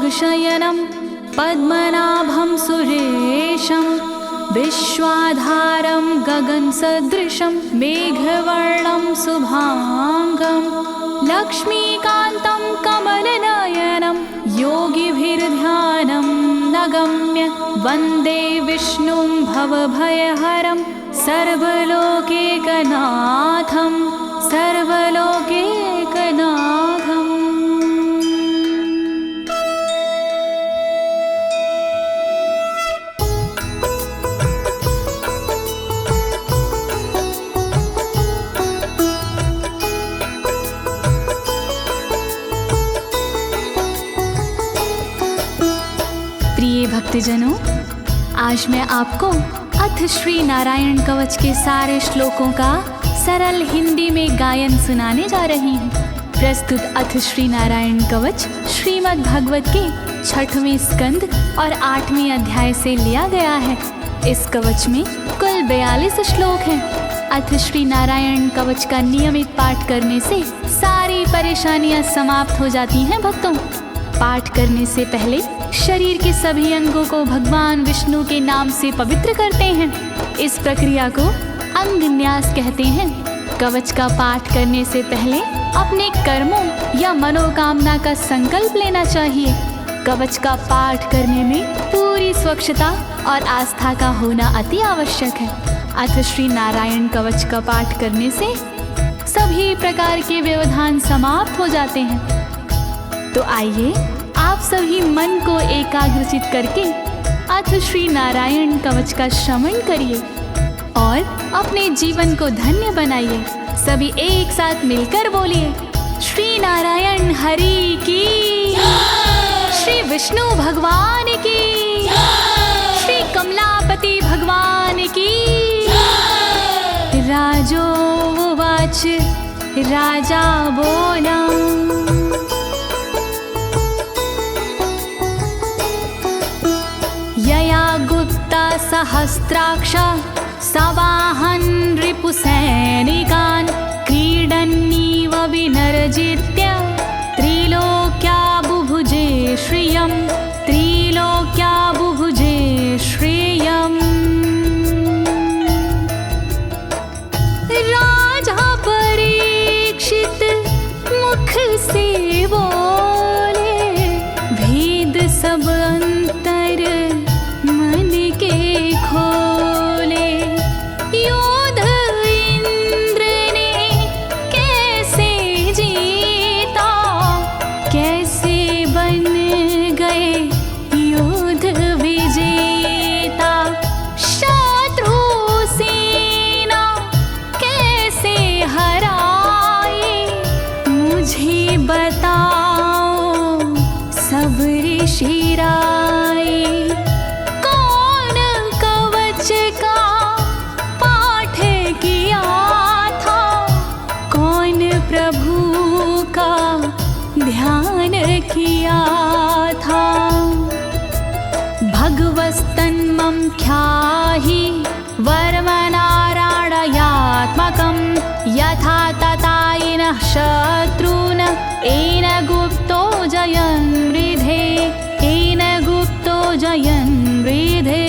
शयनं पद्मनाभं सुरेशं विश्वाधारं गगनसदृशं मेघवर्णं शुभांगं लक्ष्मीकान्तं कमलनयनं योगिभिर्ध्यानं नगम्य वन्दे विष्णुं भवभयहरं सर्वलोकैकनाथं सर्वलोकैकनाथम्। प्रिय भक्तजनों, आज मैं आपको अथ श्री नारायण कवच के सारे श्लोकों का सरल हिंदी में गायन सुनाने जा रही हूँ। प्रस्तुत अथ श्री नारायण कवच श्रीमद् भागवत के 6वें स्कंद और 8वें अध्याय से लिया गया है। इस कवच में कुल 42 श्लोक हैं। अथ श्री नारायण कवच का नियमित पाठ करने से सारी परेशानियां समाप्त हो जाती हैं। भक्तों, पाठ करने से पहले शरीर के सभी अंगों को भगवान विष्णु के नाम से पवित्र करते हैं। इस प्रक्रिया को अंग न्यास कहते हैं। कवच का पाठ करने से पहले अपने कर्मों या मनोकामना का संकल्प लेना चाहिए। कवच का पाठ करने में पूरी स्वच्छता और आस्था का होना अति आवश्यक है। अथ श्री नारायण कवच का पाठ करने से सभी प्रकार के व्यवधान समाप्त हो जाते हैं। तो आइए आप सभी मन को एकाग्रचित करके अथ श्री नारायण कवच का श्रवण करिए और अपने जीवन को धन्य बनाइए। सभी एक साथ मिलकर बोलिए, श्री नारायण हरि की, श्री विष्णु भगवान की, श्री कमलापति भगवान की। राजोवाच, राजा बोला, यया गुप्ता सहस्राक्ष सवाहन रिपुसैनिकान् क्रीडन्नीव विनर्जित्य त्रिलोक्या बुभुजे श्रियं, त्रिलोक्या बुभुजे श्रियम्। राजा परीक्षित मुख से बोले, भेद सब अंतर मन के खोले। योद्ध इंद्र ने कैसे जीता, कैसे बन गए योद्ध विजेता। शत्रु सेना कैसे हराए, मुझे बताओ सब ऋषि राय। कौन कवच का पाठ किया था, कौन प्रभु का ध्यान किया था। भगवस्तन्मं ख्याहि वर्मनारायणात्मकं यथा तथा येन शत्रून् येन गुप्तो जयन् मृधे, येन गुप्तो जयन् मृधे।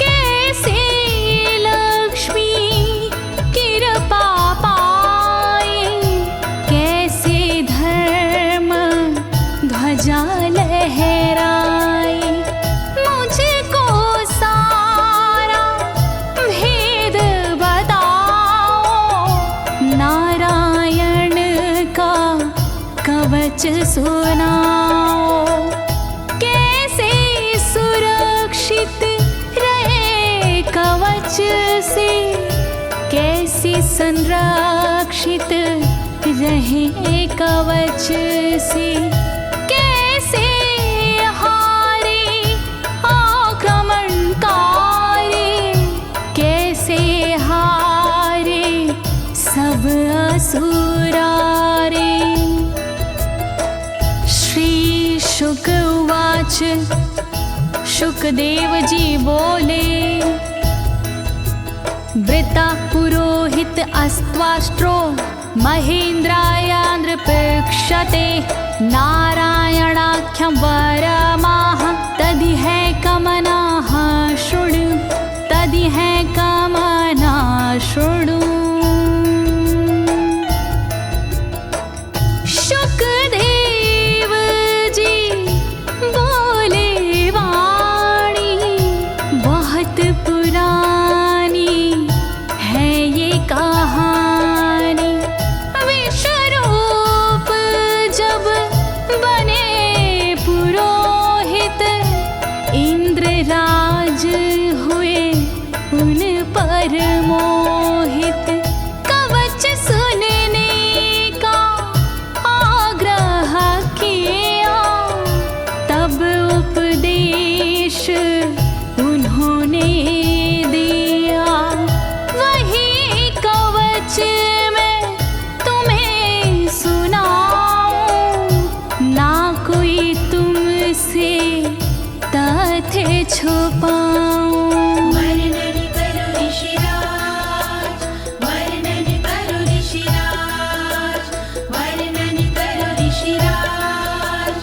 कैसे लक्ष्मी कृपा पाए, कैसे धर्म ध्वजा लहराए। मुझको सारा भेद बताओ, नारायण का कवच सुनाओ। कैसे सुरक्षित रहे कवच से, कैसे संरक्षित रहे कवच से। कैसे हारे आक्रमणकारी, कैसे हारे सब असुरारे। श्री शुक उवाच, शुकदेव जी बोले, वृता पुरोहित अस्त्वाष्ट्रो महेन्द्राय नृपक्षते नारायणाख्यं वरमाह तदिह कमनाः शृणु तदिह कमना शृणु। शुकदेव जी बोले वाणी बहुत पुरानी है ये कहानी। विश्वरूप जब बने पुरोहित इंद्रराज हुए उन पर मोहित। कवच सुनने का आग्रह किया तब उपदेश उन्होंने दिया। वही कवच मैं तुम्हें सुनाऊं ना कोई तुमसे तथ्य छुपाऊं। वर्णन करो ऋषिराज, वर्णन करो ऋषिराज, वर्णन करो ऋषिराज,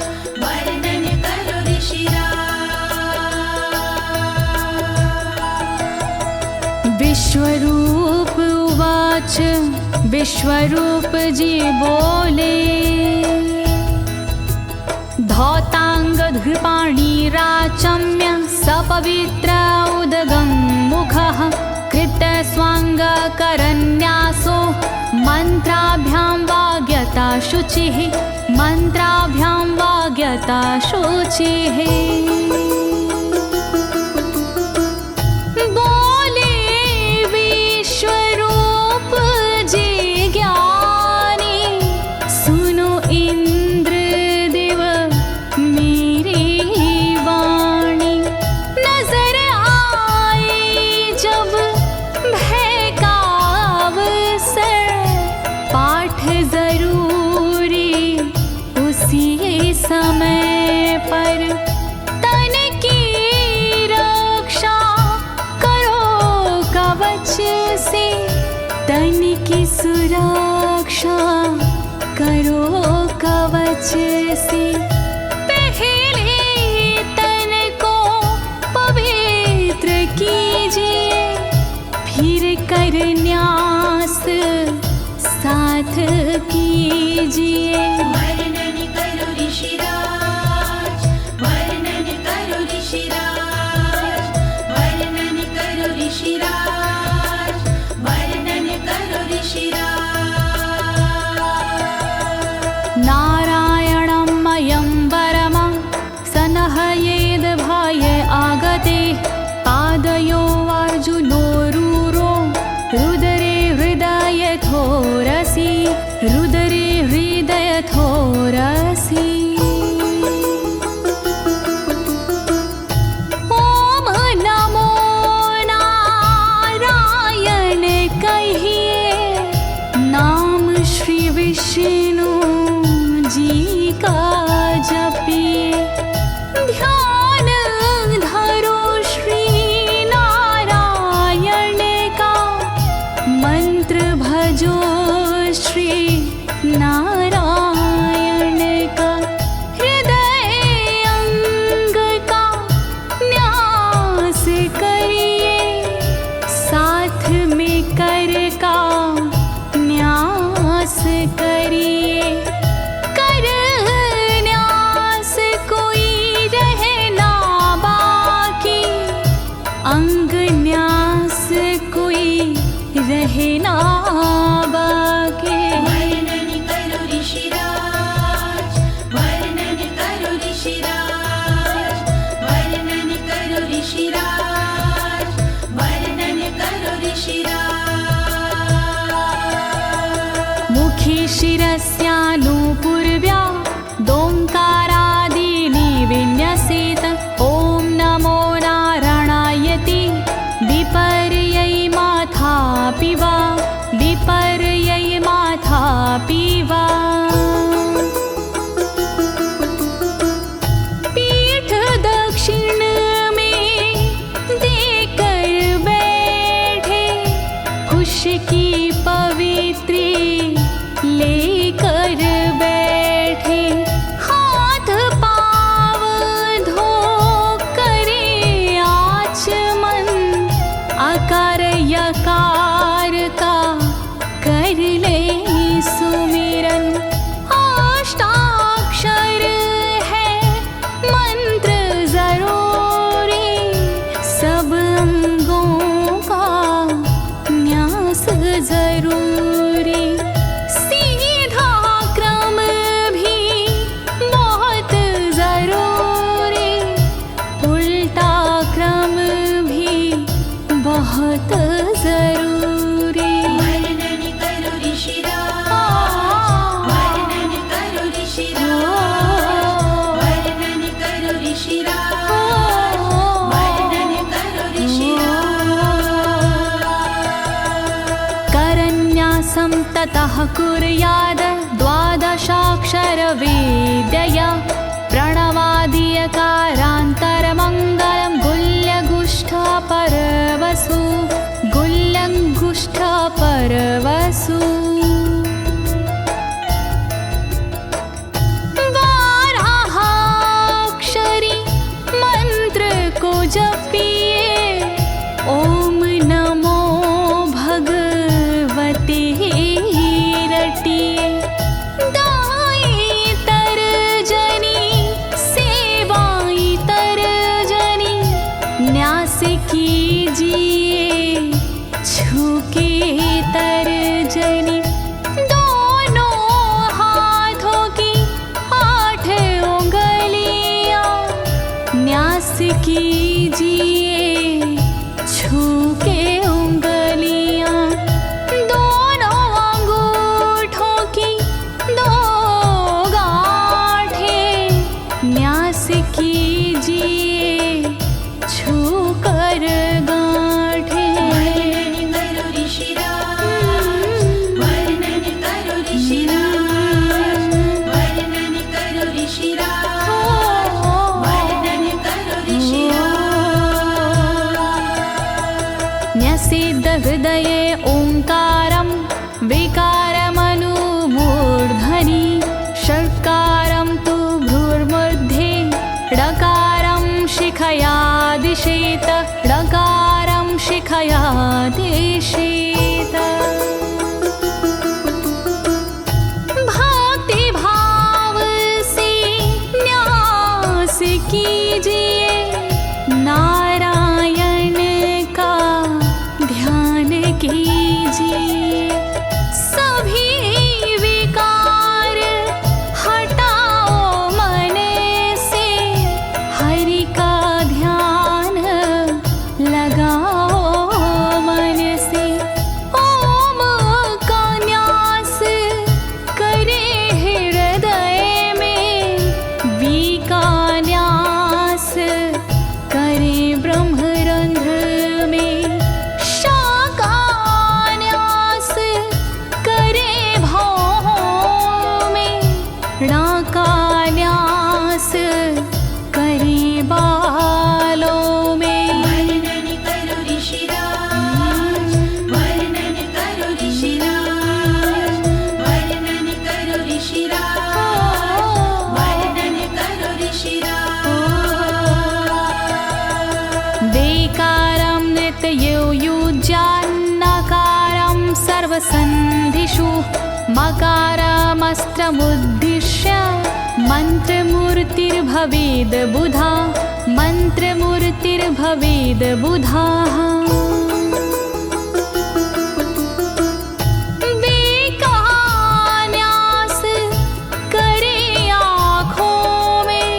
वर्णन करो ऋषिराज। विश्वरूप उवाच विश्वरूप जी बोले। धौताङ्गधृपाणिराचम्य सपवित्र उदगं मुखः कृतस्वाङ्गकरन्यासो मन्त्राभ्यां वाग्यता शुचिः मन्त्राभ्यां वाग्यता शुचिः। बोले विश्वरूप जी ज्ञानी सुनो इंद्रदेव मेरी वाणी। नजर आई जब भय का अवसर पाठ जरूरी उसी समय पर। तन की रक्षा करो कवच से तन की सुरक्षा करो कवच से। पहले तन को पवित्र कीजिए फिर कर न्यास साथ कीजिए। वर्णन करो ऋषिराज, वर्णन करो ऋषिराज, वर्णन करो ऋषिराज, वर्णन करो ऋषिराज। नारायणं मयं वरमं सनहयेद भय आगते। पादयो अर्जुनोरूरो रुदरे हृदयथोरसि रुदरे हृदयथोरसि। ओम नमो नारायण कहिए नाम श्री विष्णु जी का जपिए। ध्यान धरो श्री नारायण का मंत्र भजो श्री नारायण का। हृदय अंग का न्यास करिए साथ में कर का न्यास करिए। कर न्यास कोई रहना बाकी अंग न्यास कोई रहना बाकी। वर्णन करो ऋषिराज, वर्णन करो ऋषिराज, वर्णन करो ऋषिराज, वर्णन करो ऋषिराज। मुखी शिरस्यानुपूर्व्या दोङ्कारादीनि विन्यसेत। ॐ नमो नारायणेति विपर्यै माथापि वा विपर्यै माथापि वा। पीठ दक्षिण में देकर बैठे खुश की पवित्री लेकर बैठे। ततः कुर्याद द्वादशाक्षरविद्यया प्रणवादियकारान्तरमङ्गलं गुल्यगुष्ठपरवसु गुल्यगुष्ठपरवसु बारहाक्षरी मंत्र को जपिए ओम नमो भगवते रटिए दाई तरजनी सेवाई तरजनी न्यास कीजिए छूके तरजनी दोनों हाथों की 8 उंगलियां न्यास कीजिए छूके उंगलियां दोनों अंगूठों की 2 गांठें न्यास कीजिए छूकर गांठें। वर्णन करो ऋषिराज, वर्णन करो ऋषिराज, वर्णन करो ऋषिराज, वर्णन करो ऋषिराज। न्यसेद हृदये ओंकारं विकारमनुमूर्धनि षट्कारं तु भ्रूर्मध्ये ड़कारं शिखया दिशेत ड़कारं शिखया दिशेत। भक्ति भाव से न्यास कीजिए नारायण का ध्यान कीजिए सभी विकार हटाओ मन से हरि का ध्यान लगाओ मन से ओम का न्यास करे हृदय में वी का न्यास करे ब्रह्मरंध्र में शा का न्यास करे भौहों में णा का न्यास करे बालों में। वर्णन करो ऋषिराज, वर्णन करो ऋषिराज, वर्णन करो ऋषिराज, वर्णन करो ऋषिराज। देकारं नित्ययुज्यान्नकारं सर्वसन्धिषु मकारमस्त्रमुद्दिश्य मन्त्रमूर्तिर्भवेद् बुधा मन्त्रमूर्तिर्भवेद् बुधाः। न्यास करे आँखों में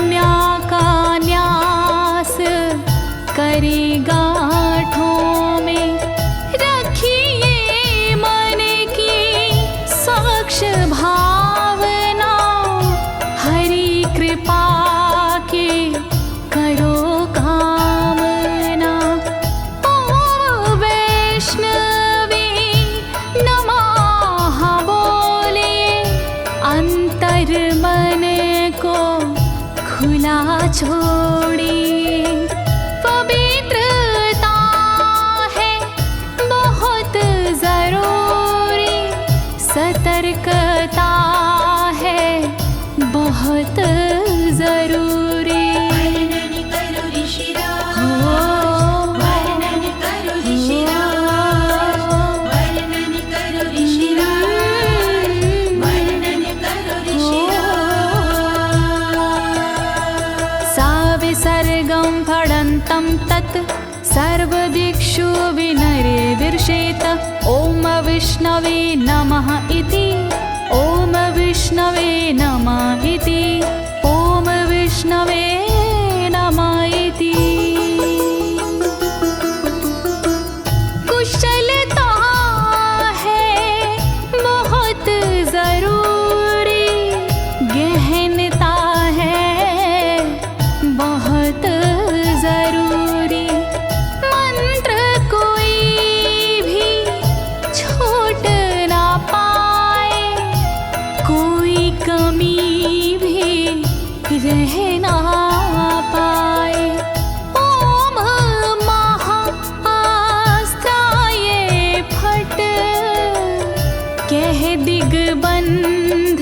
न्या का न्यास करे गांठों में रखिए मन की साक्ष भावना हरि कृपा के करो कामना। ओम वैष्णवे नमः बोले अंतर मन को खुला छोड़िए पवित्रता है बहुत जरूरी सतर्कता है बहुत जरूरी। वर्णन करो ऋषिराज, वर्णन करो ऋषिराज, वर्णन करो ऋषिराज, वर्णन करो ऋषिराज। सा विसर्गं फडन्तं तत् सर्वदिक्षु विनिर्दिशेत ओम विष्णवे नमः इति ओम विष्णवे नमः इति ओम विष्णवे नमः इति। कुशलता है बहुत जरूरी गहनता है बहुत जरूरी मंत्र कोई भी छोट ना कह ना पाए। ओम महाअस्त्राय फट, कह दिग्बंध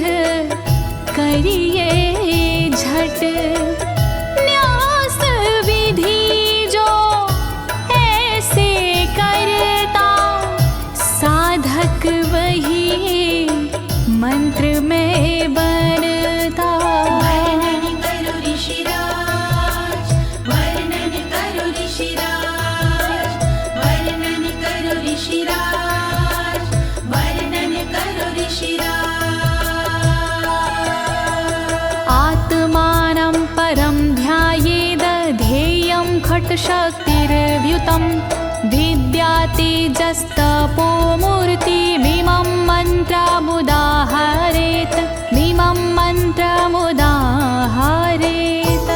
करिए झट। न्यास विधि जो ऐसे करता, साधक वही मंत्र में बनता। वर्णन करो ऋषिराज, वर्णन करो ऋषिराज, वर्णन करो ऋषिराज, वर्णन करो ऋषिराज। आत्मानं परं ध्यायेद ध्येयं खट्शक्तिर्व्युतं। विद्या तेजस्तपो मूर्तिमिमं मन्त्रमुदाहरेत्, मिमं मन्त्रमुदाहरेत्।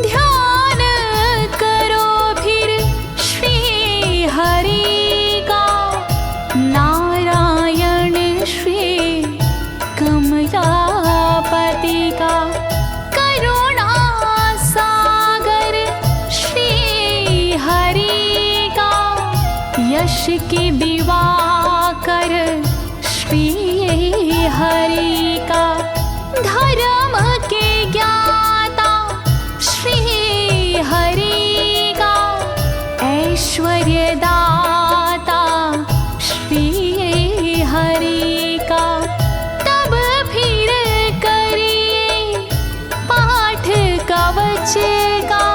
ध्यान करो फिर श्री हरि का, नारायण श्री कमलापति का। करुणा सागर श्री हरि का, यश के दिवाकर श्री हरि का। धर्म के ज्ञाता श्री हरि का, ऐश्वर्य दाता श्री हरि का। तब फिर करिए पाठ कवच का,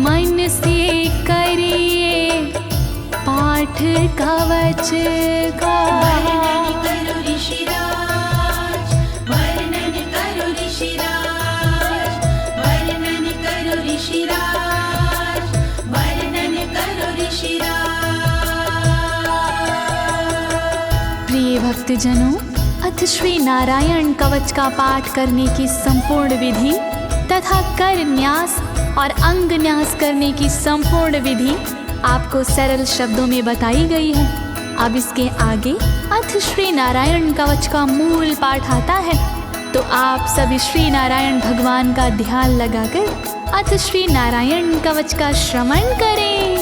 मन से करिए पाठ कवच का। वर्णन करो ऋषिराज, वर्णन करो ऋषिराज, वर्णन करो ऋषिराज, वर्णन करो ऋषिराज। प्रिय भक्तजनों, अथ श्री नारायण कवच का पाठ करने की संपूर्ण विधि तथा कर न्यास और अंग न्यास करने की संपूर्ण विधि आपको सरल शब्दों में बताई गई है। अब इसके आगे अथ श्री नारायण कवच का मूल पाठ आता है, तो आप सभी श्री नारायण भगवान का ध्यान लगाकर अथ श्री नारायण कवच का श्रवण करें।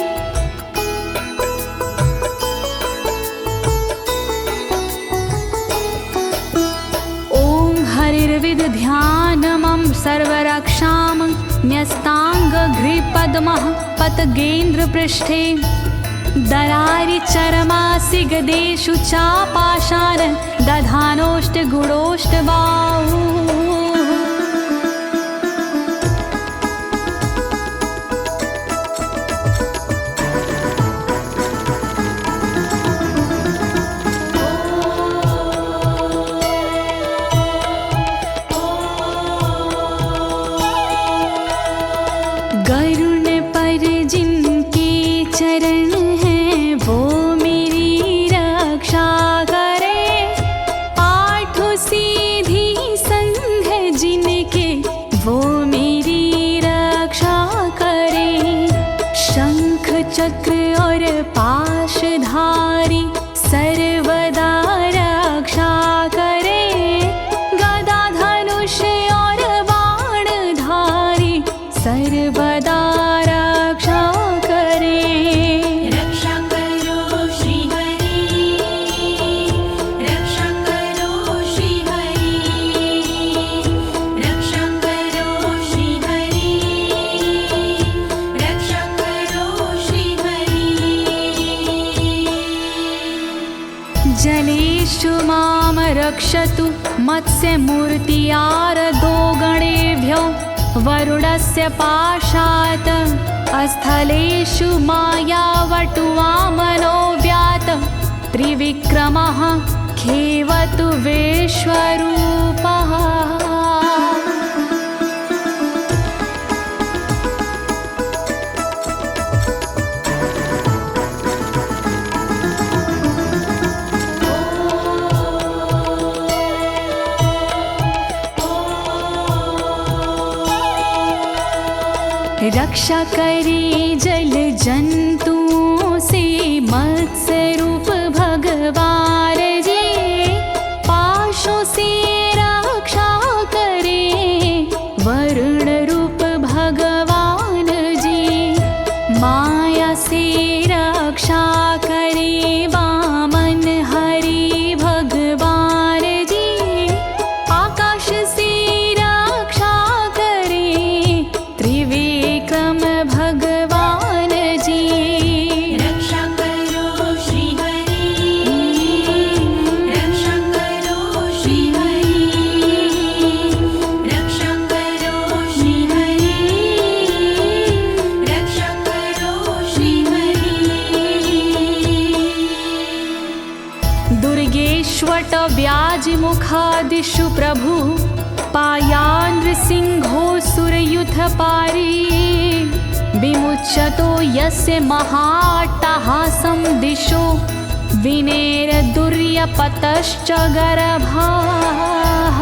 ओम हरिर्विद ध्यानमं सर्वरक्षां न्यस्ताङ्घ्रिपद्मः पतगेन्द्र पृष्ठे। दरारि चरमासि गदेषु चापाशान दधानोष्टगुणोष्टबाहु। गरुण पर जिनके चरण हैं वो मेरी रक्षा करे। आठ सीधी संग जिनके वो मेरी रक्षा करे। शंख चक्र और पाशधारी सर्वदा रक्षा करे। गदा धनुष और बाणधारी सर्वदा रक्षा करे। रक्षा करो श्री हरि, रक्षा करो श्री हरि, रक्षा करो श्री हरि, रक्षा करो श्री हरि। जलेषु मां रक्षतु मत्स्यमूर्तियारदो गणेभ्यो। वरुणस्य पाशात् स्थलेषु मायावटुवामनो व्यात। त्रिविक्रमः खेवतु विश्वरूपः। रक्षा करे जल जंतुओं से मत्स्य रूप भगवान जी। पाशों से दिशु प्रभु पायानृसिंहोऽसुरयुथपारी विमुच्यतो यस्य महाट्टहासं दिशो विनेरदुर्यपतश्च गर्भाः।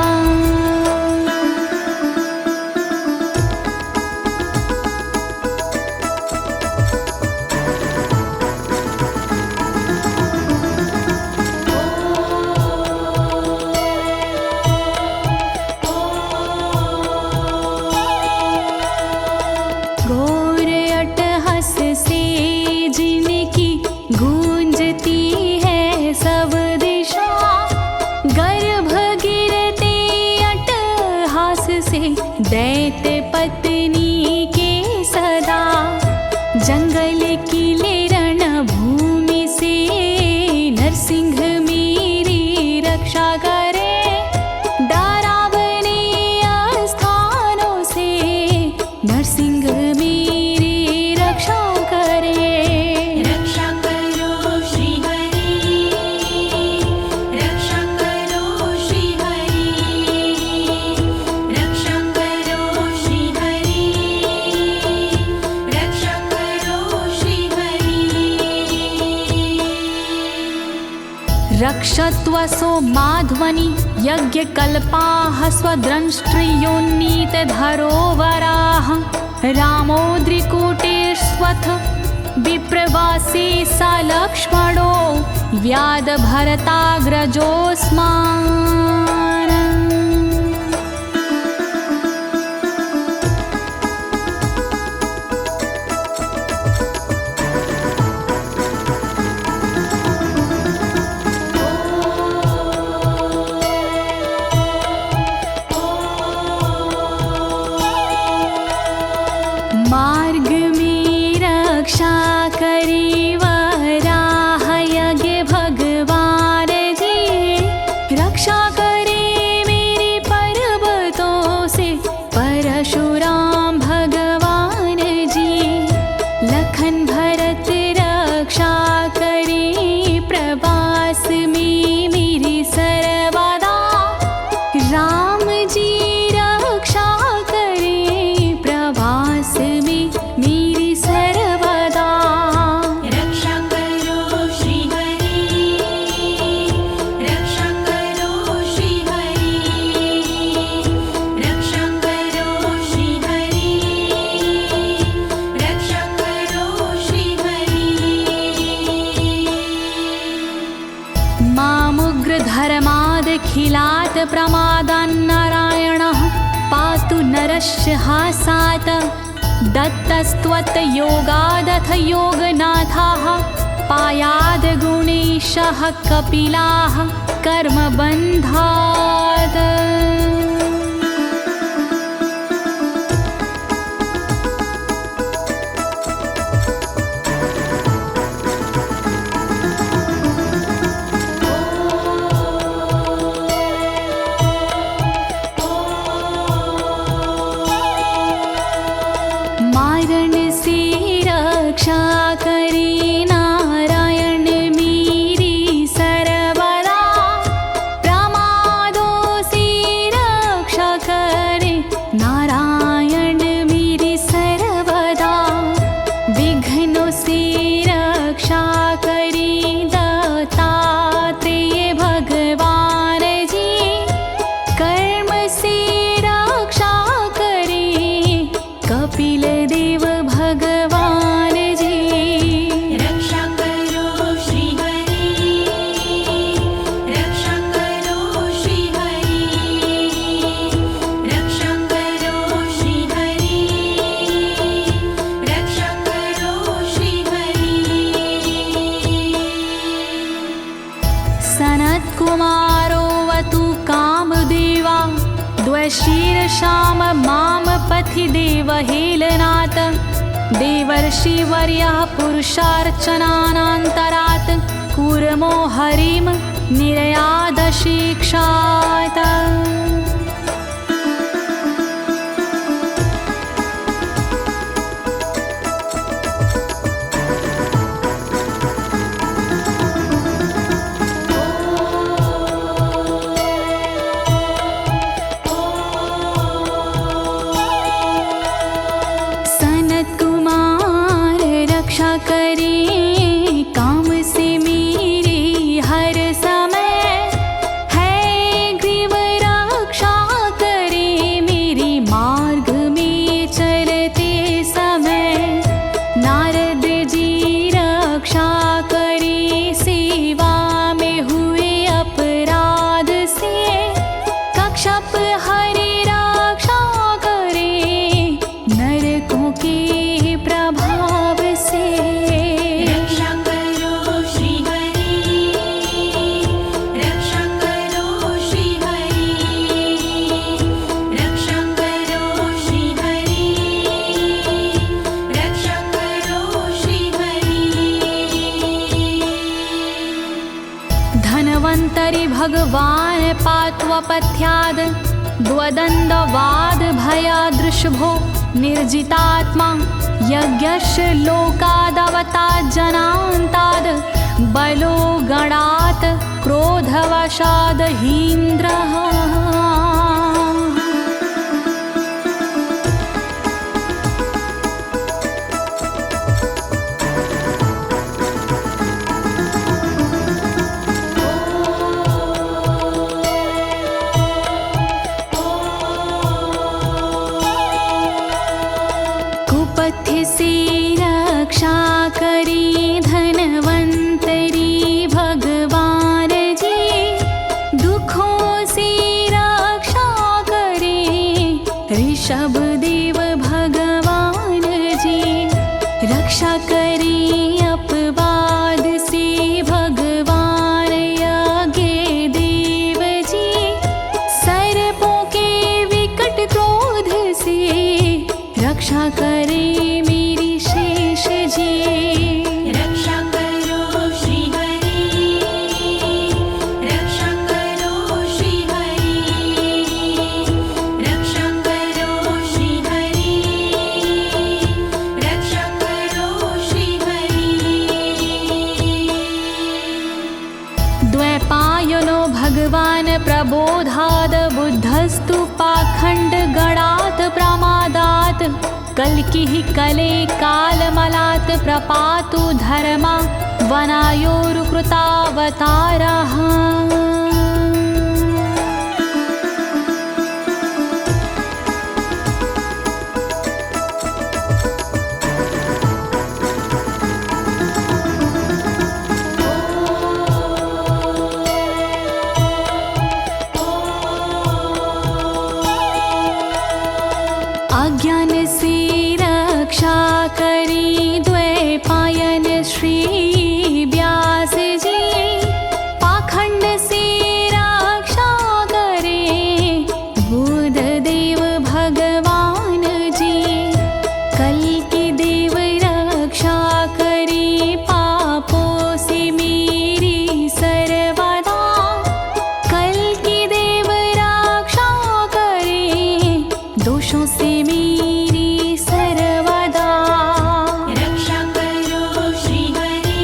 दैत्य पत्नी के सदा जंगल किले रणभूमि से नरसिंह मेरी रक्षा करे। डरावने स्थानों से नरसिंह मेरी रक्षा करे। रक्षा करो श्री हरि, रक्षा करो श्री हरि, रक्षा करो श्री हरि, रक्षा करो श्री हरि। रक्षत्वसो माध्वनि यज्ञकल्पाः स्वद्रंष्ट्रियोन्नीतधरोवराः रामोद्रिकूटेष्वथ विप्रवासी स लक्ष्मणो व्याधभरताग्रजोऽस्मान्। मार्ग में रक्षा करी वराह यज्ञ भगवान जी, रक्षा करे मेरे पर्वतों से परशुराम भगवान जी। लखन भरत रक्षा करे प्रवास में मेरी सर्वदा, राम जी रक्षा करे प्रवास में मेरी सर्वदा। रक्षा करो श्री हरि, रक्षा करो श्री हरि, रक्षा करो श्री हरि, रक्षा करो श्री हरि। मामुग्रधर्मादखिलात् प्रमादान्नारायणः पातु नरस्य हासात्। दत्तस्त्वत्योगादथ योगनाथाः पायाद् गुणेशः कपिलाः कर्मबन्धात्। मारण से रक्षा करे नारायण मेरी सर्वदा, प्रमादों से रक्षा करे नारायण मेरी सर्वदा। विघ्नों से रक्षा करे दत्तात्रेय भगवान जी, कर्म से रक्षा करे कपिल देव भगवान जी। रक्षा करो श्री हरि, रक्षा करो श्री हरि, रक्षा करो श्री हरि, रक्षा करो श्री हरि। सनत्कुमारोऽवतु कामदेवा द्वशीर्षाम माम पथि देवहेलनात्। देवर्षिवर्यः पुरुषार्चनानन्तरात् कूर्मो हरिं निर्यादशिक्षात्। भगवान् पात्वपथ्याद् द्वदण्डवाद भयादृशभो निर्जितात्मा यज्ञस्य लोकादवतात् जनान्ताद् बलो गणात् क्रोधवशाद् हीन्द्रः। कुपथ्य से रक्षा करी धनवंतरी भगवान जी, दुखों से रक्षा करे ऋषभ देव भगवान जी। रक्षा करी अपवाद से भगवान यज्ञ देव जी, सर्पों के विकट क्रोध से रक्षा करे मेरी शेष जी। रक्षा करो श्री हरि, रक्षा करो श्री हरि, रक्षा करो श्री हरि, रक्षा करो श्री हरि। द्वैपायनो भगवान् प्रबोधाद् बुद्धस्तु पाखण्ड गणात् प्रमादात् कल्किः कले कालमलात् प्रपातु धर्मा वनायोरुकृतावतारः। अज्ञान से रक्षा करी द्वैपायन श्री व्यास जी, पाखंड से रक्षा करे बुध देव भगवान जी। कल्कि देव रक्षा करी पापों से मेरी सर्वदा, कल्कि देव रक्षा करे दोषों से मेरी सर्वदा। रक्षा करो श्री हरि,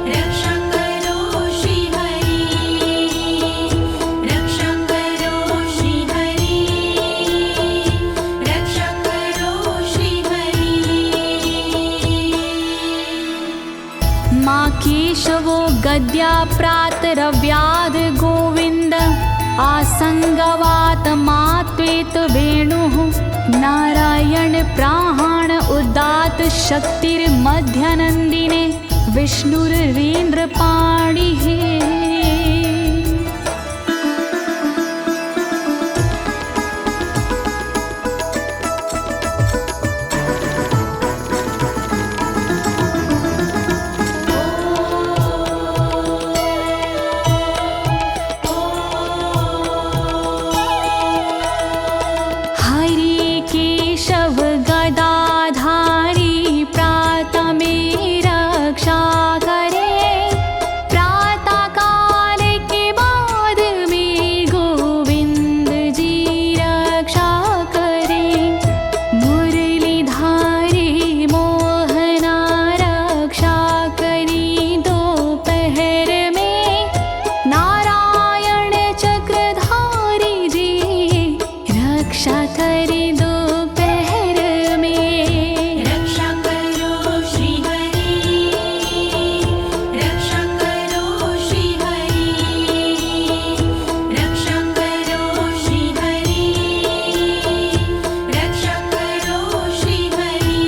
रक्षा करो श्री हरि, रक्षा करो श्री हरि, रक्षा करो श्री हरि। माँ केशवो गद्या प्रातरव्याद गोविन्द, आसंगवात मात्वेत वेणुः नारायण प्राण उदात शक्तिर्मध्यनन्दिने विष्णुरेन्द्रपाणिः। हरि केशव गदाधारी प्रातमे रक्षा करे, प्रातः काल के बाद में गोविंद जी रक्षा करे। मुरलीधारी मोहना रक्षा करी दोपहर में, नारायण चक्रधारी जी रक्षा करे दोपहर में। रक्षा करो श्री हरि, रक्षा करो श्री हरि, रक्षा करो श्री हरि, रक्षा करो श्री हरि।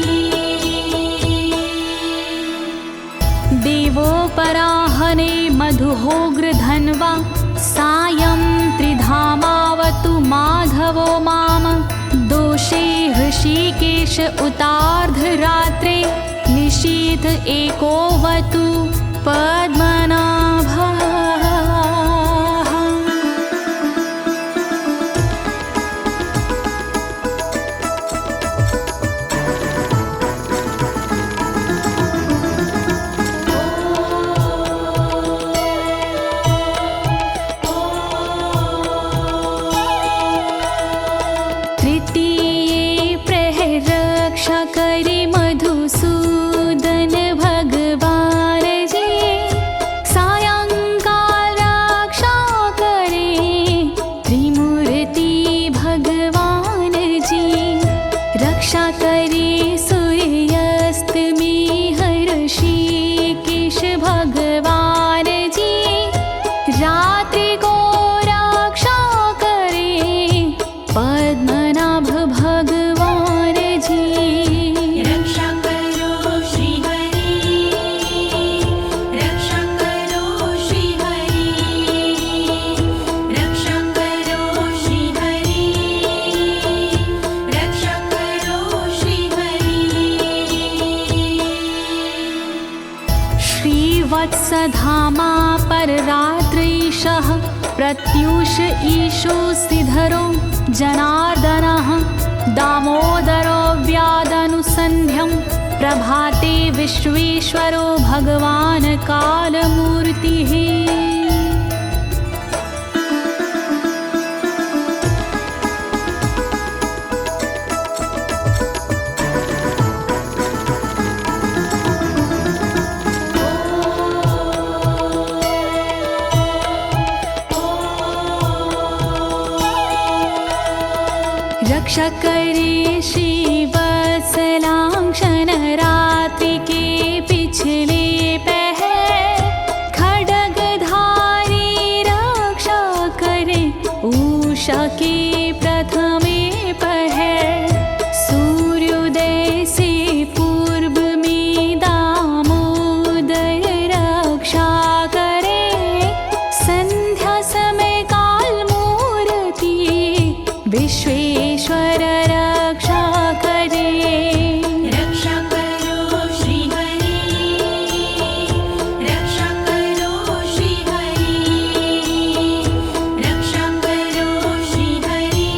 देवोपराहने मधुहोग्र धन्वा, सायं त्रिधामावतु माधवो माम। दोषे ऋषिकेश उतार्धरात्रे, निशीथ एकोवतु पद्मनाभः। धामा पर रात्रीशः प्रत्यूष ईशो सिधरो जनार्दनः दामोदरो व्यादनुसन्ध्यं प्रभाते विश्वेश्वरो भगवान् कालमूर्तिः। रक्षा करे श्रीवत्सलांक्षण रात्रि के पिछले पहर खड्गधारी रक्षा करे उषा के प्रथमे पहर सूर्योदय से पूर्व में दामोदर रक्षा करे संध्या समय काल मूर्ति विश्वेश्वर रक्षा करे। रक्षा करो श्री हरि, रक्षा करो श्री हरि, रक्षा करो श्री हरि,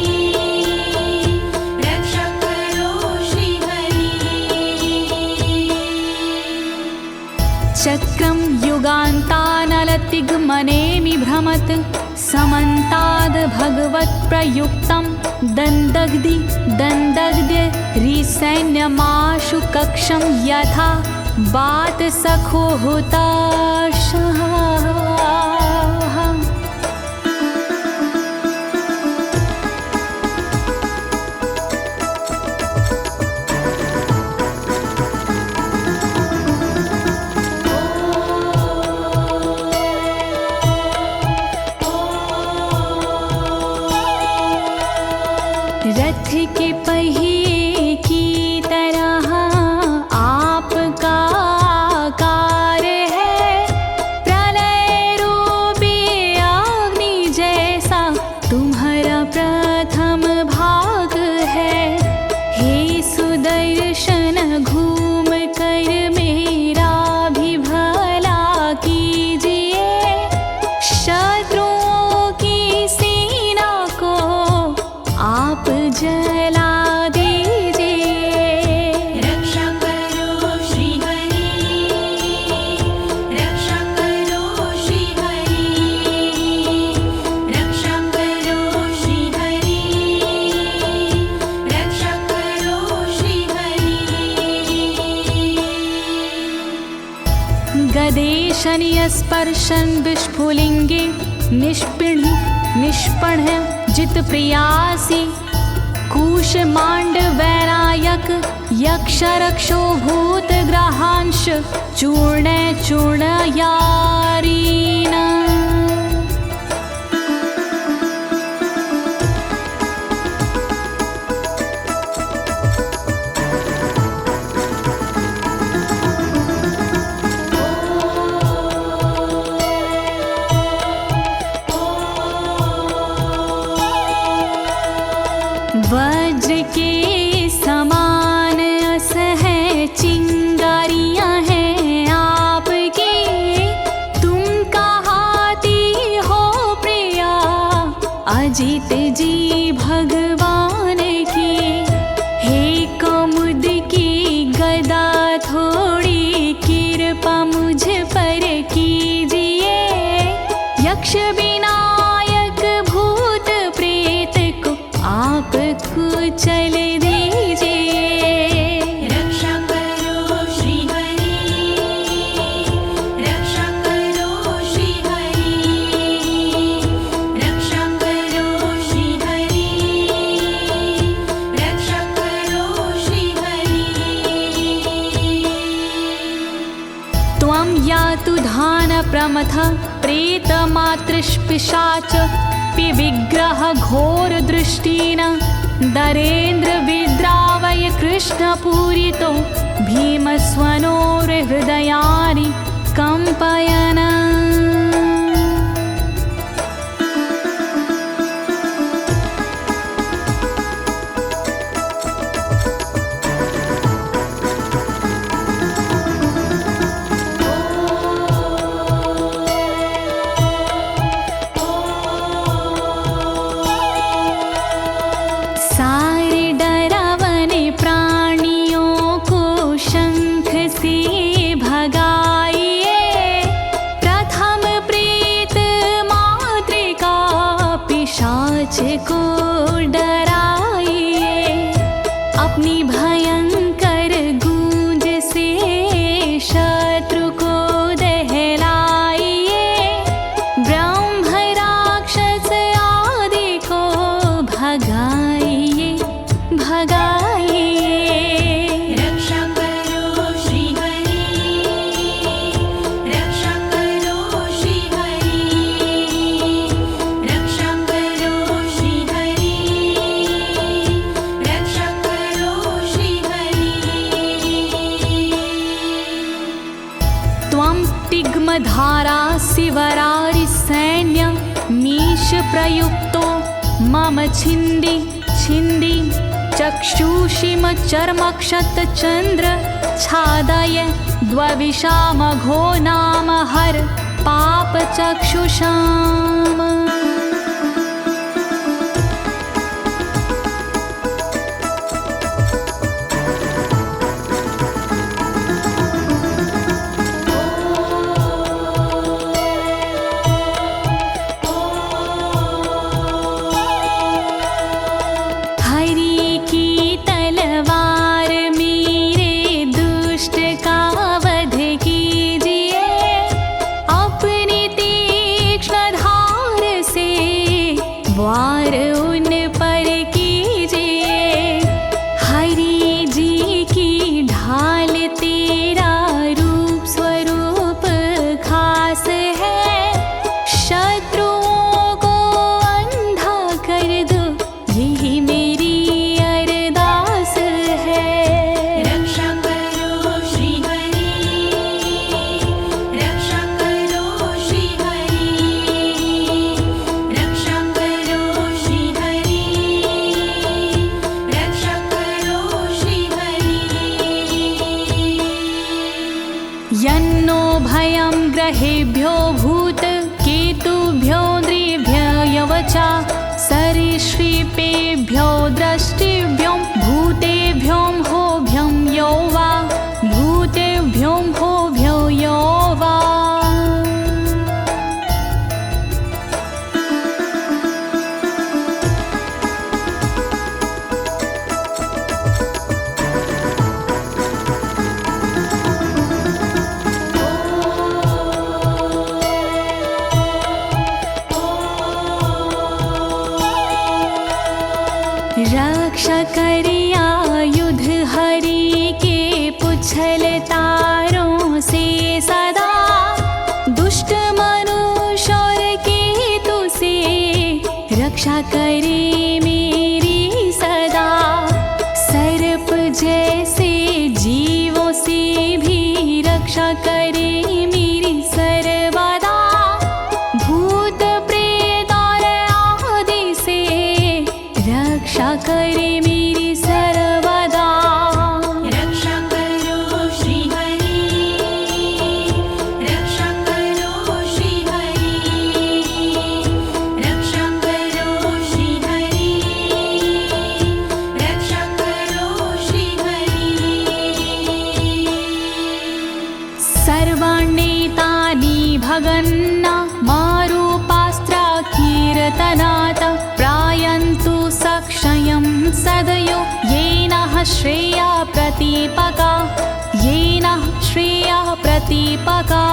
रक्षा करो श्री हरि। चक्रं युगान्तानलतिग्मनेमि भ्रमत् समन्ताद् भगवत्प्रयुक्तं दन्दग्ध्य रिसैन्यमाशु कक्षं यथा वातसखो हुताशः। रथ के पहिए की तरह आपका आकार है, प्रलय रूपी अग्नि जैसा तुम्हारा प्रथम भाग है। हे सुदर्शन घूम कर मेरा भी भला कीजिए, शत्रुओं की सेना को आप जला दीजिए। रक्षा करो श्री हरि, रक्षा करो श्री हरि, रक्षा करो श्री हरि, रक्षा करो श्री हरि। गदेशनियस्पर्शन विस्फुलिंगे निष्पण जित प्रियासी कूशमांड वैरायक यक्ष रक्षो भूत ग्रहांश चूर्ण चूर्णयारीना। वज्र के समान असह चिंगारियां हैं आपकी, तुम कहाती हो प्रिया अजित जी भगवान की। हे कमुद की गदा थोड़ी कृपा मुझ पर कीजिए, यक्ष विनायक भूत प्रेत को आप कुचल दीजिए। रक्षा करो श्री हरि, रक्षा करो श्री हरि, रक्षा करो श्री हरि, रक्षा करो श्री हरि। त्वं यातु धान प्रमथ प्रेतमातृष्पिशाच विग्रह घोर दृष्टिन दरेन्द्र विद्रावय कृष्णपूरितो भीमस्वनोर्हृदयानि कंपयन्। भगाइए भगाइए। रक्षा करो श्री हरि, रक्षा करो श्री हरि, रक्षा करो श्री हरि, रक्षा करो श्री हरि। त्वं तिग्मधारा शिवरारि सैन्य मीश प्रयुक्तो मम छिन्दी छिन्दी चक्षुषीम चर्मक्षत चन्द्र छादय द्वविषामघो नाम हर पाप चक्षुषाम। वार उन पर कीजिए, हरि जी की ढाल तेरा रूप स्वरूप खास है, शत्रुओं को अंधा कर दो यही मेरी अरदास है। रक्षा करो श्री हरि, रक्षा करो श्री हरि, रक्षा करो श्री हरि, रक्षा करो श्री हरि। यन्नो भयं ग्रहेभ्यो भूत केतुभ्यो नृभ्ययवचा सरीसृपेभ्यो दृष्टिभ्यो भूतेभ्यो होभ्यं यो वा भूतेभ्यो होभ्यो यो वा। रक्षा करिया युद्ध हरि के पुछल तारों से सदा, दुष्ट मनुष्य और केतु से रक्षा करे मेरी सदा। सर्प जैसे जीवों से भी रक्षा करे मेरी सर्वदा, भूत प्रेत और आदि से रक्षा करे मेरी सर्वदा। रक्षा करो श्री हरि, रक्षा करो श्री हरि, रक्षा करो श्री हरि, रक्षा करो श्री हरि। सर्वाण्येतानि भगन्ना मारूपास्त्रा कीर्तनात् प्रायन्तु सक्षयं सदयो येन श्रेया प्रतीपका, येन श्रेया प्रतीपका।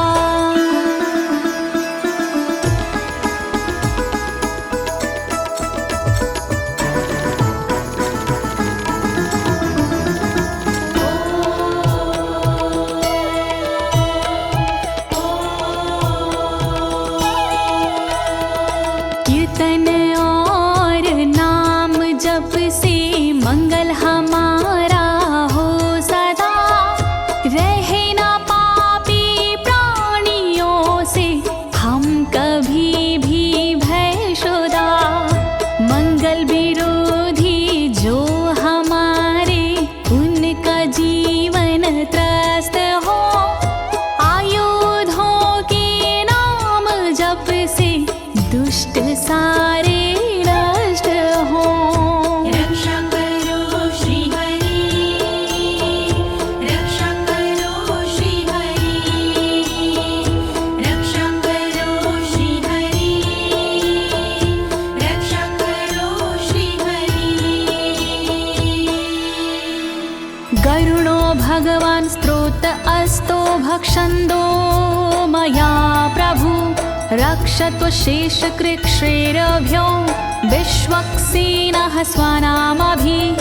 कीर्तन और नाम जप से मंगल हमारा हो सदा, रहे ना पापी प्राणियों से हम कभी भी भयशुदा। मंगल विरोधी जो हमारे उनका जीवन त्रस्त हो, आयुधों के नाम जप से दुष्ट सारे नष्ट हो। रक्षा करो श्री हरि, रक्षा करो श्री हरि, रक्षा करो श्री हरि, रक्षा करो श्री हरि। गरुणो भगवान् स्तोत्र अस्तो भक्षन्दो मया प्रभु, रक्षत्व शेषकृच्छ्रेरभ्यो विश्वक्सेनः स्वनामभिः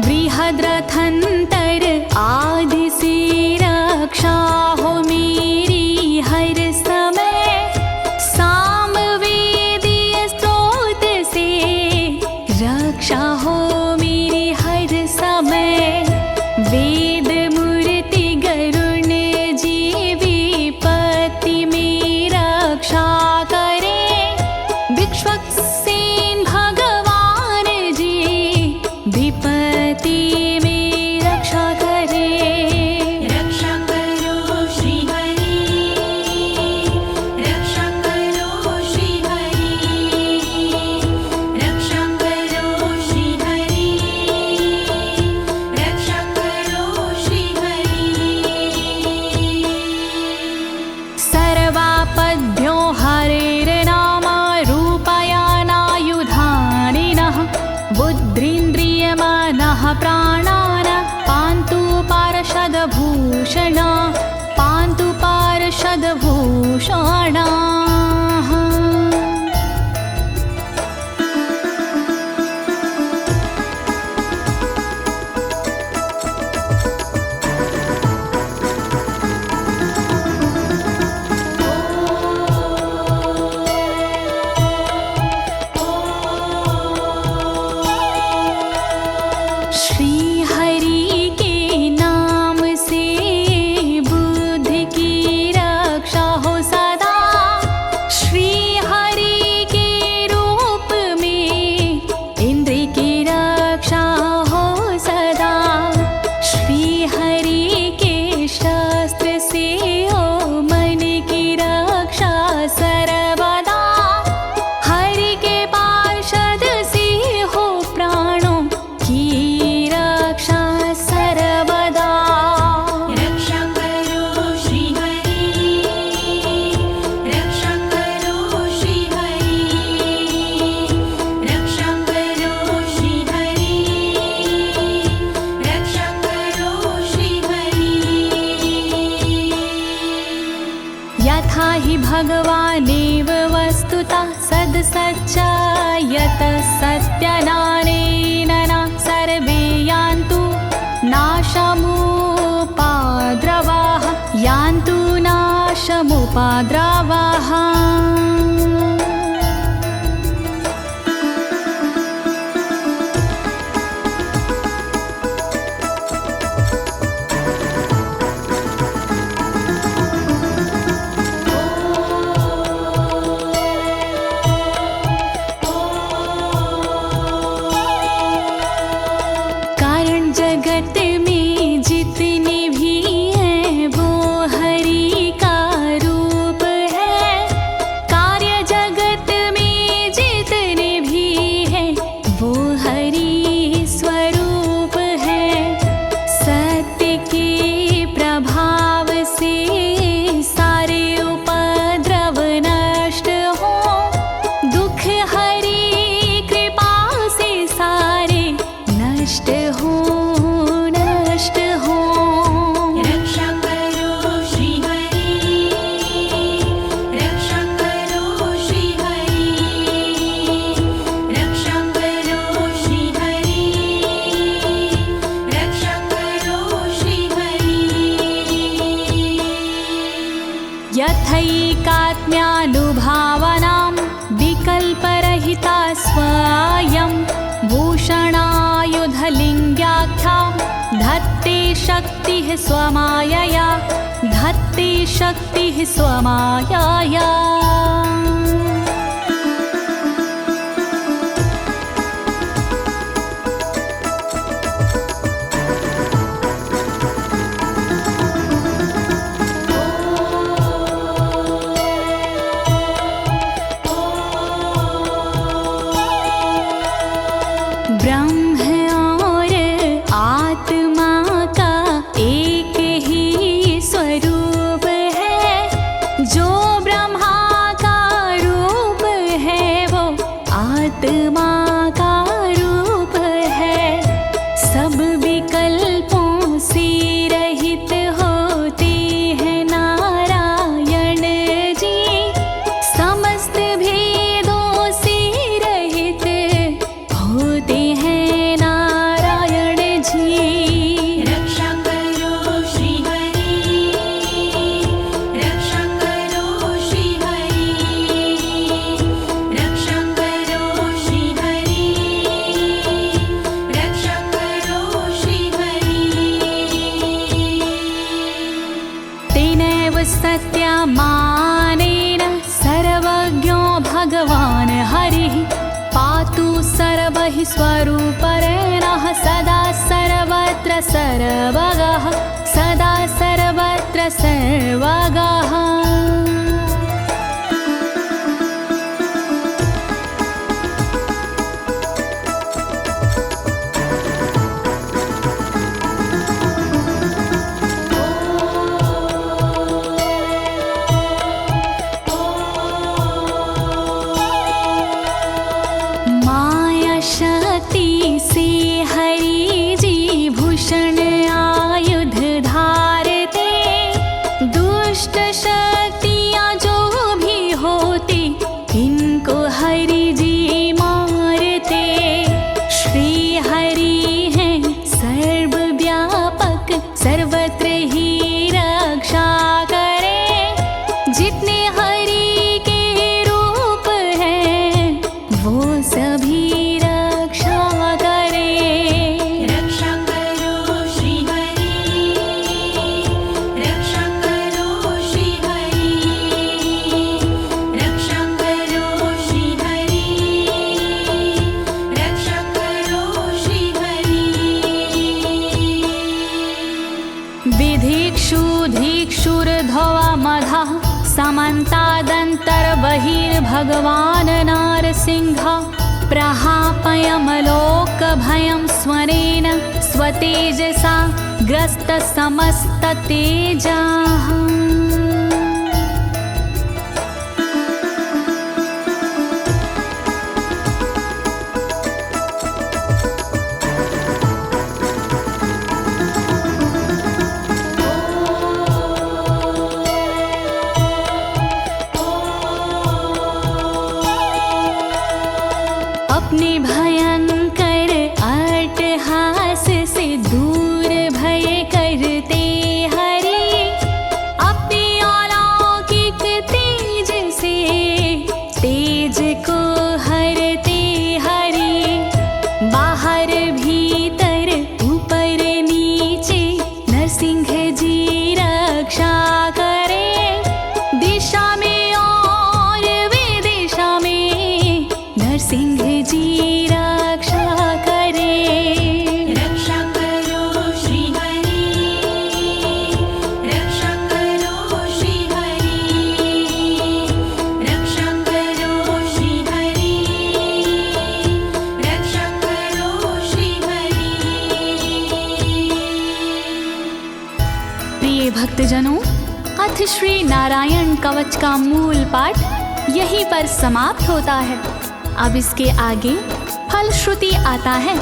बृहद्रथंतर आदि से रक्षा हो मेरी हर समय, सामवेदीय स्रोत से रक्षा हो मेरी हर समय। वेद मूर्ति गरुण जी विपत्ति में रक्षा करे, विश्वक्सेन भगवान जी विपत्ति में रक्षा करे। रक्षा करो श्री हरि, रक्षा करो श्री हरि, रक्षा करो श्री हरि, रक्षा करो श्री हरि। सर्वापद्भ्यो हरेर्नाम रूपयानायुधानिनः, बुद्धिन्द्रियमनः प्राणान् पान्तु पार्षदभूषण, पान्तु पार्षदभूषणाः। श्री हरि के नाम से बुद्धि की रक्षा हो सदा, श्री हरि के रूप में इंद्रिय की रक्षा हो सदा, श्री हरि के शस्त्र से हो मन की रक्षा सर्वदा, हरि के पार्षद से हो प्राणों की रक्षा सर्वदा। रक्षा करो श्री हरि, रक्षा करो श्री हरि, रक्षा करो श्री हरि, रक्षा करो श्री हरि। यथा हि भगवानेव वस्तुतः सद्सच्चायतः सत्यनानेन न सर्वे यान्तु नाशमुपाद्रवाः, यान्तु नाशमुपाद्रवाः। कारण जगत में जितने भी हैं वो हरि का रूप है, कार्य जगत में जितने भी हैं वो हरि स्वरूप है। सत्य के प्रभाव से सारे उपद्रव नष्ट हो, दुख हरि कृपा से सारे नष्ट हो, नष्ट हो। रक्षा करो श्री हरि, रक्षा करो श्री हरि, रक्षा करो श्री हरि, रक्षा करो श्री हरि। यथैकात्म्यानुभावनां विकल्परहिता स्वयं भूषणायुधलिङ्ग्याख्या, धत्ते शक्तिः स्वमायया, धत्ते शक्तिः स्वमायया। ब्रह्म और आत्मा का एक ही स्वरूप मानेन सर्वज्ञो भगवान् हरिः पातु सर्वैः स्वरूपेण सदा सर्वत्र सर्वगः सदा सर्वत्र सर्वगः। समन्तादन्तर्बहिर्भगवान् नारसिंहः प्रहापयमलोकभयं स्वरेण स्वतेजसा ग्रस्तसमस्ततेजाः। अपने भयंकर अट्टहास से दूर भय करते हरि अपने अलौकिक तेज से तेज को हरते हरि बाहर भीतर ऊपर नीचे नरसिंह जी रक्षा करे दिशा में और विदिशा में नरसिंह जी रक्षा करे। रक्षा करो श्री हरि रक्षा करो श्री हरि रक्षा करो श्री हरि रक्षा करो श्री हरि। प्रिय भक्तजनों, अथ श्री नारायण कवच का मूल पाठ यहीं पर समाप्त होता है। अब इसके आगे फलश्रुति आता है।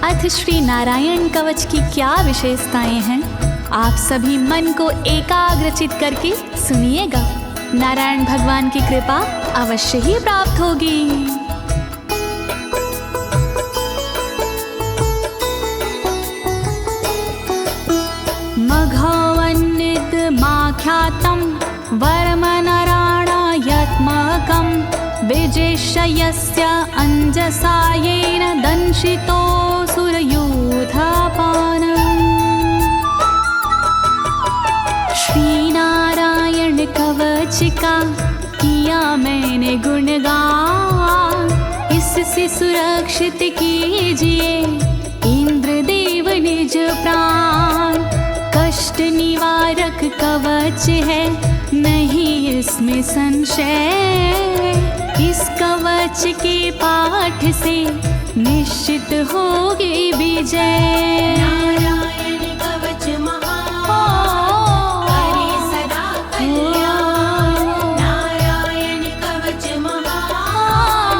अथ श्री नारायण कवच की क्या विशेषताएं हैं, आप सभी मन को एकाग्रचित करके सुनिएगा। नारायण भगवान की कृपा अवश्य ही प्राप्त होगी। मघवन्नित माख्यातं वर्मनराणायत्मकं विजेशयस्य अंजसायेन दंशितोऽसुरयूथपानम्। श्री नारायण कवच का किया मैंने गुणगान, इससे सुरक्षित कीजिए इंद्रदेव निज प्राण। कष्ट निवारक कवच है नहीं इसमें संशय, इस कवच के पाठ से निश्चित होगी विजय। नारायण कवच महान करे सदा कल्याण नारायण कवच महान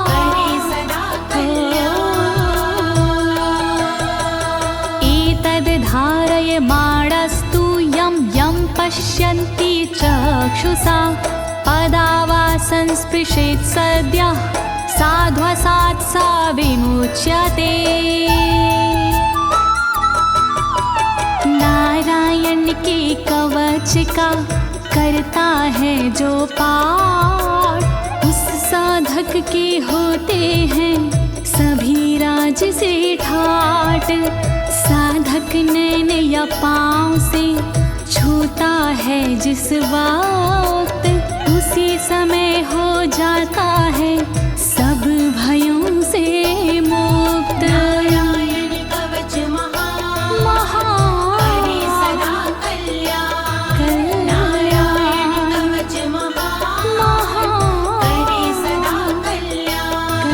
करे सदा कल्याण। एतद् धारय माणस्तु यं यं पश्यन्ति चक्षुषा पदावा संस्पृशेत् सद्यः साध्वसात् सा विमुच्यते। नारायण के कवच का करता है जो पाठ, उस साधक के होते हैं सभी राज से ठाट। साधक नैन या पाँव से छूता है जिस बार उसी समय हो जाता है सब भयों से मुक्त। नारायण कवच महान करे सदा कल्याण। नारायण कवच महान करे सदा कल्याण।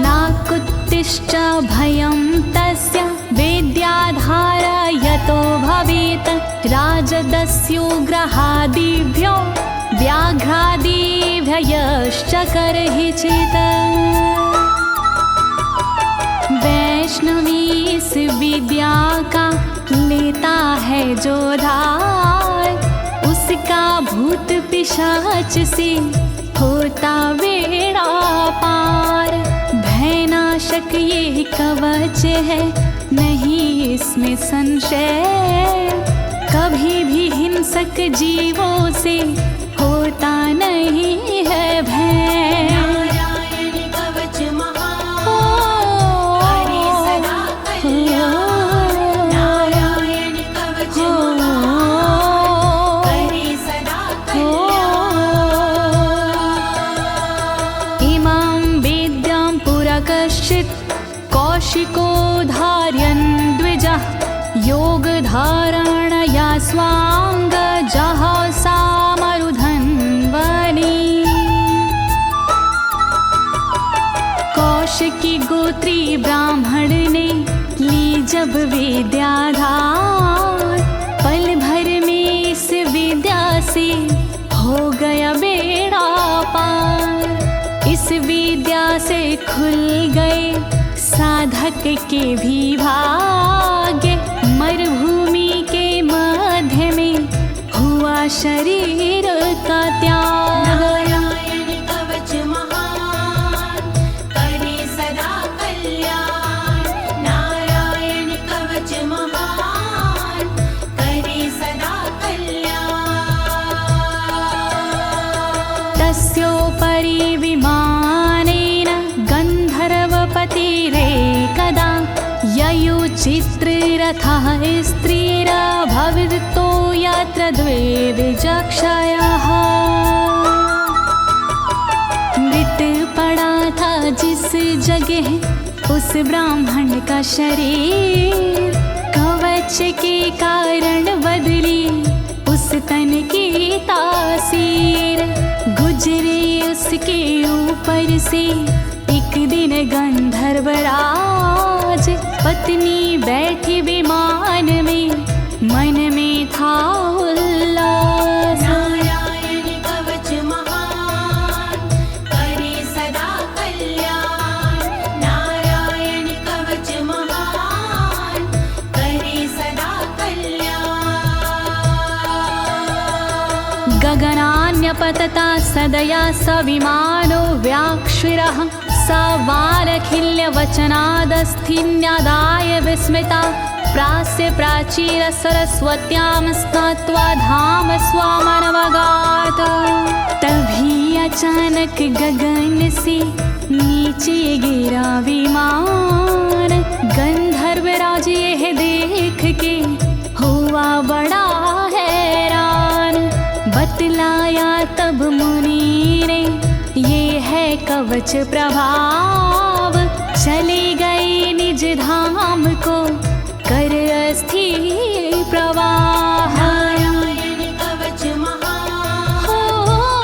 नाकुत्तिश्च भयं तस्य वेद्याधारयतो भवेत् राजदस्युग्रहादिभ्यो व्याघ्रादिभ्यश्च करहिचित्। वैष्णवी इस विद्या का लेता है जो धार, उसका भूत पिशाच से होता बेड़ा पार। भयनाशक ये कवच है नहीं इसमें संशय, कभी भी हिंसक जीवों से होता नहीं है भय। नारायण कवच महान करे सदा कल्याण। नारायण कवच महान करे सदा कल्याण। इमां वेद्यां पुरा कश्चित् कौशिको धारयन् द्विजः, योगधारणया स्वाङ्गजः सामरुधन्वने। कौशिकी गोत्री ब्राह्मण ने ली जब विद्याधार, पल भर में इस विद्या से हो गया बेड़ा पार। इस विद्या से खुल गए साधक के भी भाग्य, मरुभूमि के मध्य में हुआ शरीर का त्याग। नारायण कवच महान करे सदा कल्याण। नारायण कवच महान करे सदा कल्याण। तस्योपरि विमानेन गन्धर्वपतिरेकदा, ययुचित्ररथः स्त्रीरभवितो यत्र द्वे विचक्षयः। मृत पड़ा था जिस जगह उस ब्राह्मण का शरीर, कवच के कारण बदली उस तन की तासीर। गुजरे उसके ऊपर से एक दिन गंधर्वराज, पत्नी बैठी विमान में मन में था उल्लास। नारायण कवच महान करे सदा कल्याण। नारायण कवच महान करे सदा कल्याण। गगनान्यपतता सदया स विमानो व्याक्षिरः, स वालखिल्यवचनादस्थिन्यादाय विस्मिता, प्रास्य प्राचीर सरस्वत्यां स्नात्वा धाम स्वामनवगात। तभी अचानक गगन से नीचे गिरा विमान, गंधर्वराज यह देख के हुआ बड़ा हैरान। बतलाया तब मुनि ने ये है कवच प्रभाव, चले गए निज धाम को कर अस्थिर प्रवाह। नारायण कवच महान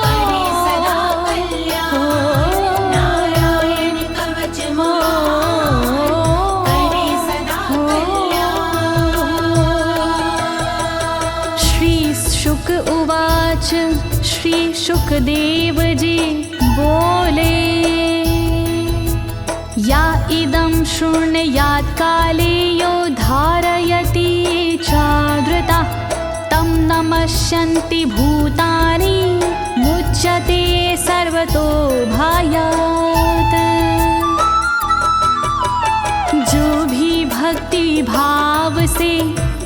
करे सदा कल्याण। नारायण कवच महान करे सदा कल्याण। श्री शुक उवाच, श्री शुकदेव जी बोले, या इदं शृणुयात् काले यो धारयति चादृता, तं नमस्यन्ति भूतानि मुच्यते सर्वतो भयात्। जो भी भक्ति भाव से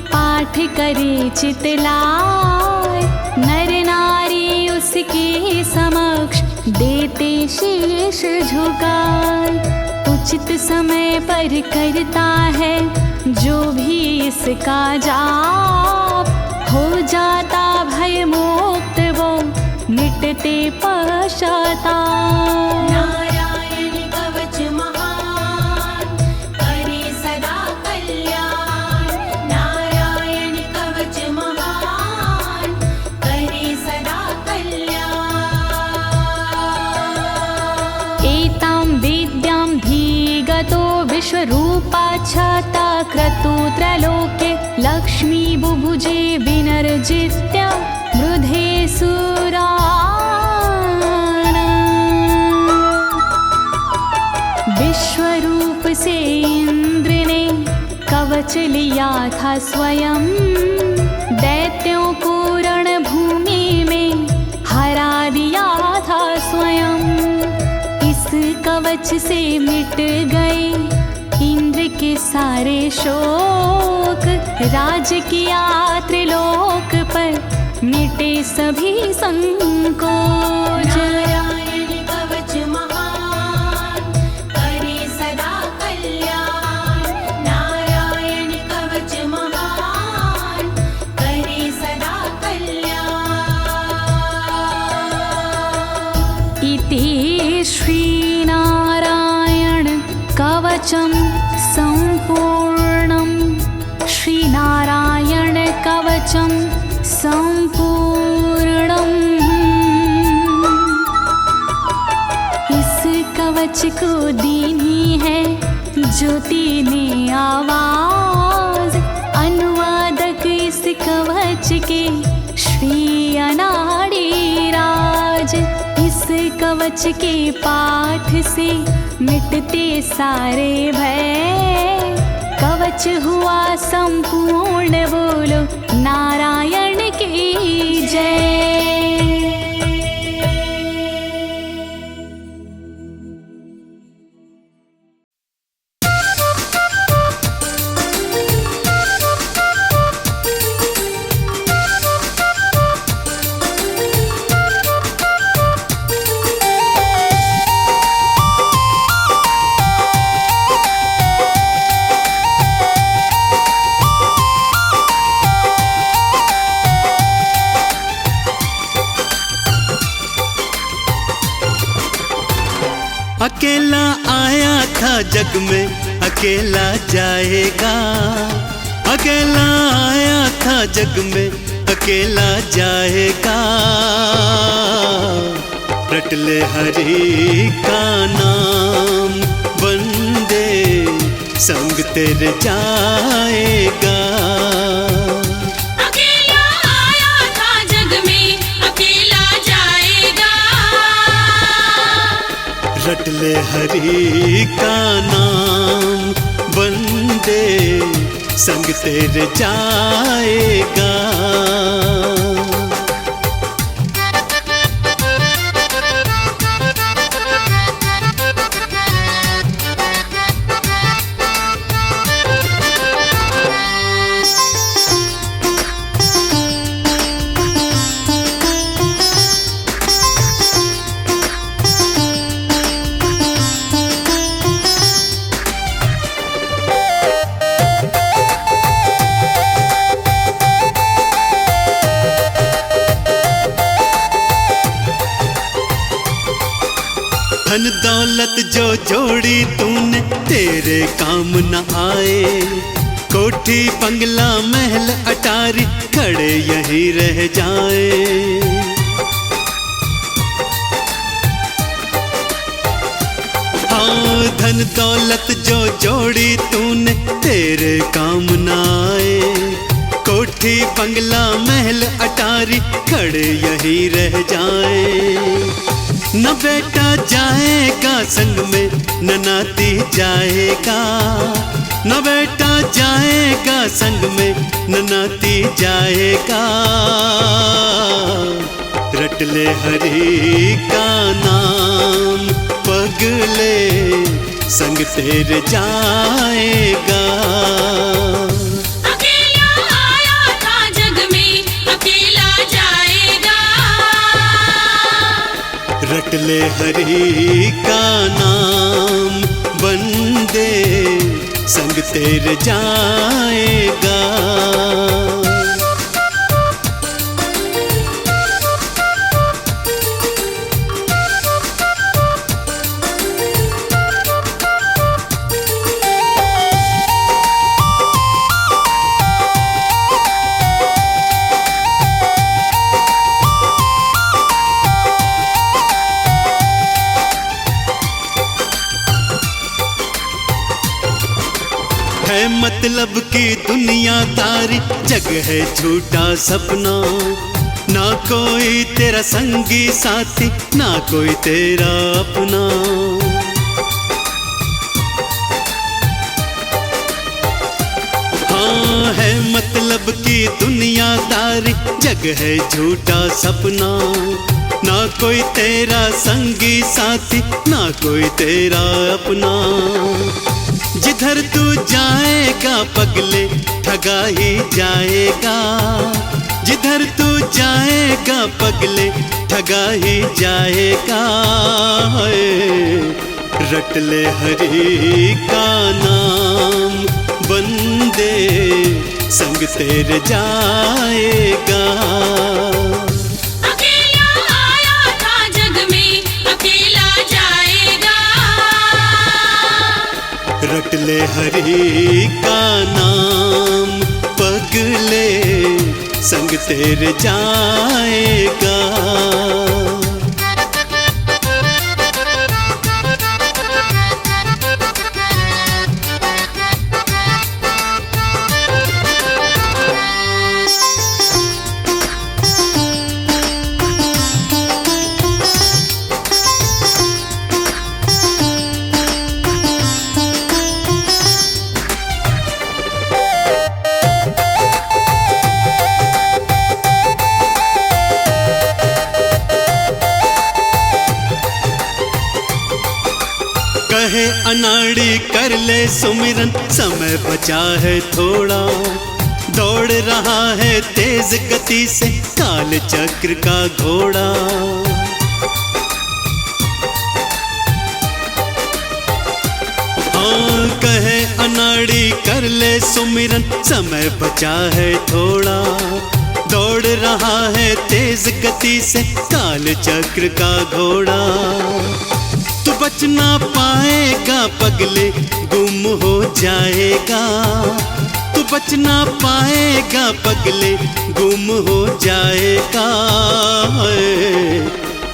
पाठ करे चितलाय, नर नारी उसके समक्ष देते शीश झुकाए। उचित समय पर करता है जो भी इसका जाप, हो जाता भय मोक्ष विश्वरूपा छाता क्रतुत्रलोके लक्ष्मी बुभुजे विनर्जित्य मृधे सुराना। विश्वरूप से इंद्र ने कवच लिया था स्वयं, दैत्यों को रणभूमि में हरा दिया था स्वयं। इस कवच से मिट गए इंद्र के सारे शोक, राज किया त्रिलोक पर मिटे सभी संकोच। नारायण कवच महान करे सदा कल्याण, नारायण कवच महान करे सदा कल्याण। इति श्रीनारायण कवचं सम्पूर्णं, श्रीनारायण कवचं सम्पूर्णम्। इस कवच को दीनी है ज्योति ने आवाज, अनुवादक इस कवच के श्री अनाड़ी राज। इस कवच के पाठ से मिटते सारे भय, कवच हुआ संपूर्ण, बोलो नारायण की जय। अकेला आया था जग में अकेला जाएगा, अकेला आया था जग में अकेला जाएगा। रट ले हरि का नाम, बंदे संग तेरे जाएगा। अकेला आया था जग में अकेला जाएगा, रट ले हरि का नाम, बंदे संग तेरे जाएगा। धन दौलत जो जोड़ी तूने तेरे काम न आए, कोठी बंगला महल अटारी खड़े यहीं रह जाए। हाँ, धन दौलत जो जोड़ी तूने तेरे काम न आए, कोठी बंगला महल अटारी खड़े यहीं रह जाए। न बेटा जाएगा संग में न नाती जाएगा, न बेटा जाएगा संग में न नाती जाएगा। रट ले हरि का नाम, पगले संग तेरे जाएगा। अकेला आया था जग में अकेला जाएगा, रट ले हरि का नाम, बंदे संग तेरे जाएगा। मतलब की दुनियादारी, जग है झूठा सपना। ना कोई तेरा संगी साथी, ना कोई तेरा अपना। हाँ है मतलब की दुनियादारी, जग है झूठा सपना। ना कोई तेरा संगी साथी, ना कोई तेरा अपना। जिधर तू जाएगा पगले ठगा ही जाएगा, जिधर तू जाएगा पगले ठगा ही जाएगा। रट ले हरि का नाम, बंदे संग तेरे जाएगा। अकेला आया था जग में, अकेला जाएगा। रट ले हरि का नाम, पगले संग तेरे जाएगा। कहे अनाड़ी कर ले सुमिरन, समय बचा है थोड़ा। दौड़ रहा है तेज गति से काल चक्र का घोड़ा। हाँ कहे अनाड़ी कर ले सुमिरन, समय बचा है थोड़ा। दौड़ रहा है तेज गति से काल चक्र का घोड़ा। तू बच ना पाएगा पगले, गुम हो जाएगा। तू बच ना पाएगा पगले, गुम हो जाएगा।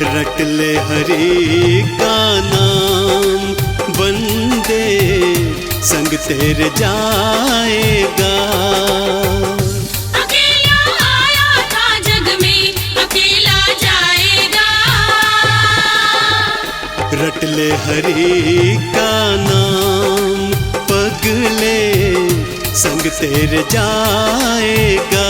रट ले हरि का नाम, बंदे संग तेरे जाएगा। अकेला आया था जग में, अकेला जाएगा। रट ले हरि का नाम, पगले संग तेरे जाएगा।